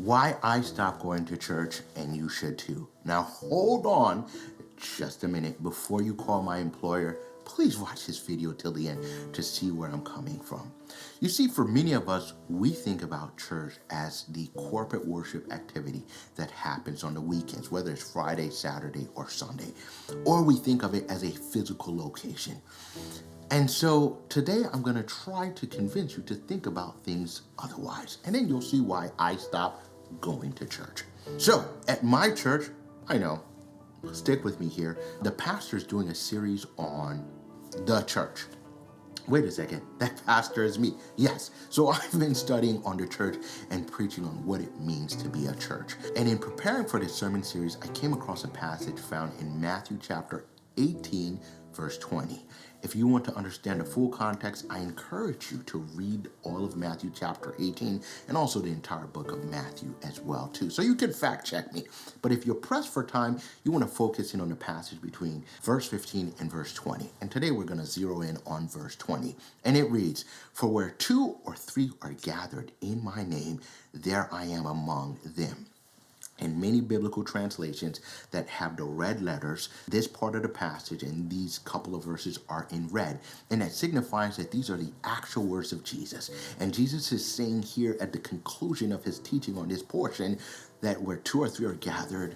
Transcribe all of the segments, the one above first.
why I stopped going to church and you should too. Now hold on just a minute. Before you call my employer, please watch this video till the end to see where I'm coming from. You see, for many of us, we think about church as the corporate worship activity that happens on the weekends, whether it's Friday, Saturday, or Sunday, or we think of it as a physical location. And so today I'm going to try to convince you to think about things otherwise, and then you'll see why I stopped going to church. So at my church, I know, stick with me here, the pastor's doing a series on the church. Wait a second, that pastor is me. Yes, so I've been studying on the church and preaching on what it means to be a church. And in preparing for this sermon series, I came across a passage found in Matthew chapter 18, verse 20. If you want to understand the full context, I encourage you to read all of Matthew chapter 18 and also the entire book of Matthew as well too. So you can fact check me. But if you're pressed for time, you want to focus in on the passage between verse 15 and verse 20. And today we're going to zero in on verse 20. And it reads, "For where 2 or 3 are gathered in my name, there I am among them." In many biblical translations that have the red letters, this part of the passage and these couple of verses are in red. And that signifies that these are the actual words of Jesus. And Jesus is saying here at the conclusion of his teaching on this portion that where 2 or 3 are gathered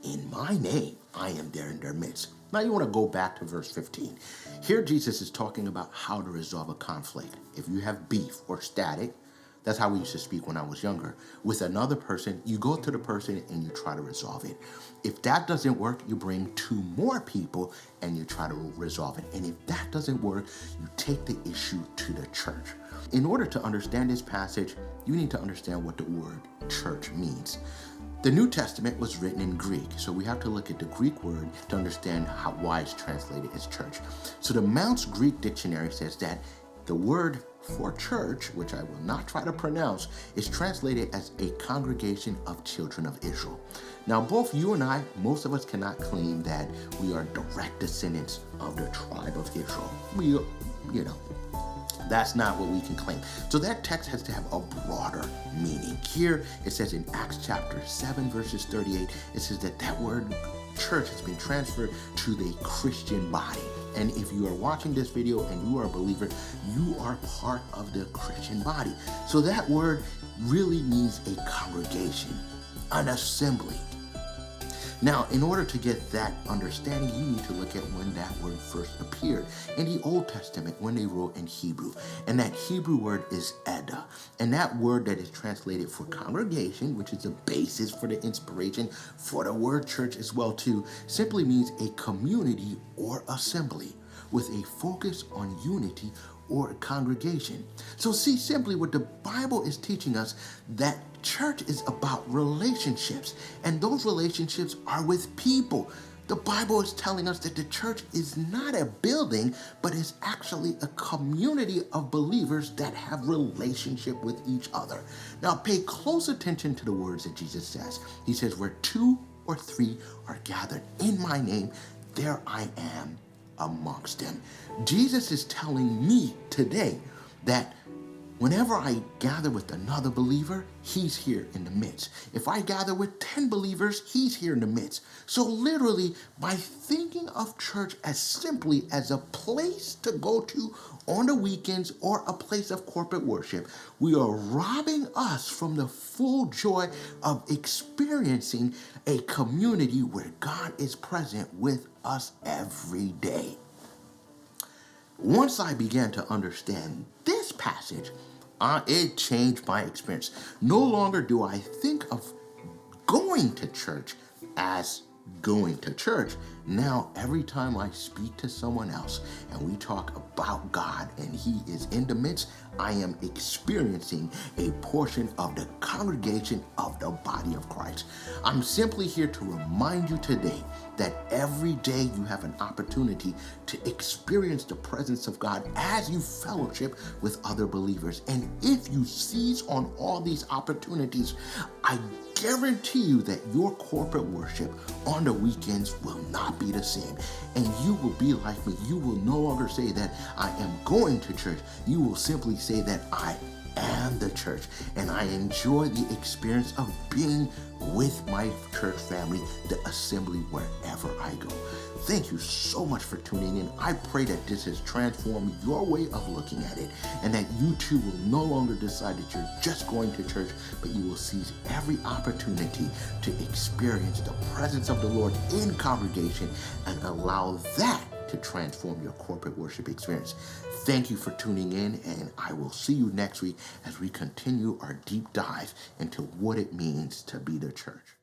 in my name, I am there in their midst. Now you want to go back to verse 15. Here Jesus is talking about how to resolve a conflict. If you have beef or static, that's how we used to speak when I was younger. With another person, you go to the person and you try to resolve it. If that doesn't work, you bring 2 more people and you try to resolve it. And if that doesn't work, you take the issue to the church. In order to understand this passage, you need to understand what the word church means. The New Testament was written in Greek, so we have to look at the Greek word to understand why it's translated as church. So the Mounce Greek Dictionary says that the word for church, which I will not try to pronounce, is translated as a congregation of children of Israel. Now, both you and I, most of us cannot claim that we are direct descendants of the tribe of Israel. That's not what we can claim. So that text has to have a broader meaning. Here, it says in Acts chapter 7, verses 38, it says that word church has been transferred to the Christian body. And if you are watching this video and you are a believer, you are part of the Christian body. So that word really means a congregation, an assembly. Now, in order to get that understanding, you need to look at when that word first appeared in the Old Testament, when they wrote in Hebrew. And that Hebrew word is Eda. And that word that is translated for congregation, which is the basis for the inspiration for the word church as well too, simply means a community or assembly with a focus on unity or a congregation. So see simply what the Bible is teaching us, that church is about relationships, and those relationships are with people. The Bible is telling us that the church is not a building, but is actually a community of believers that have relationship with each other. Now pay close attention to the words that Jesus says. He says, where 2 or 3 are gathered in my name, there I am amongst them. Jesus is telling me today that whenever I gather with another believer, he's here in the midst. If I gather with 10 believers, he's here in the midst. So literally, by thinking of church as simply as a place to go to on the weekends or a place of corporate worship, we are robbing us from the full joy of experiencing a community where God is present with us every day. Once I began to understand this passage, it changed my experience. No longer do I think of going to church as going to church. Now, every time I speak to someone else and we talk about God and he is in the midst, I am experiencing a portion of the congregation of the body of Christ. I'm simply here to remind you today that every day you have an opportunity to experience the presence of God as you fellowship with other believers. And if you seize on all these opportunities, I guarantee you that your corporate worship on the weekends will not be the same. And you will be like me. You will no longer say that I am going to church. You will simply say that I and the church, and I enjoy the experience of being with my church family, the assembly, wherever I go. Thank you so much for tuning in. I pray that this has transformed your way of looking at it, and that you too will no longer decide that you're just going to church, but you will seize every opportunity to experience the presence of the Lord in congregation and allow that to transform your corporate worship experience. Thank you for tuning in, and I will see you next week as we continue our deep dive into what it means to be the church.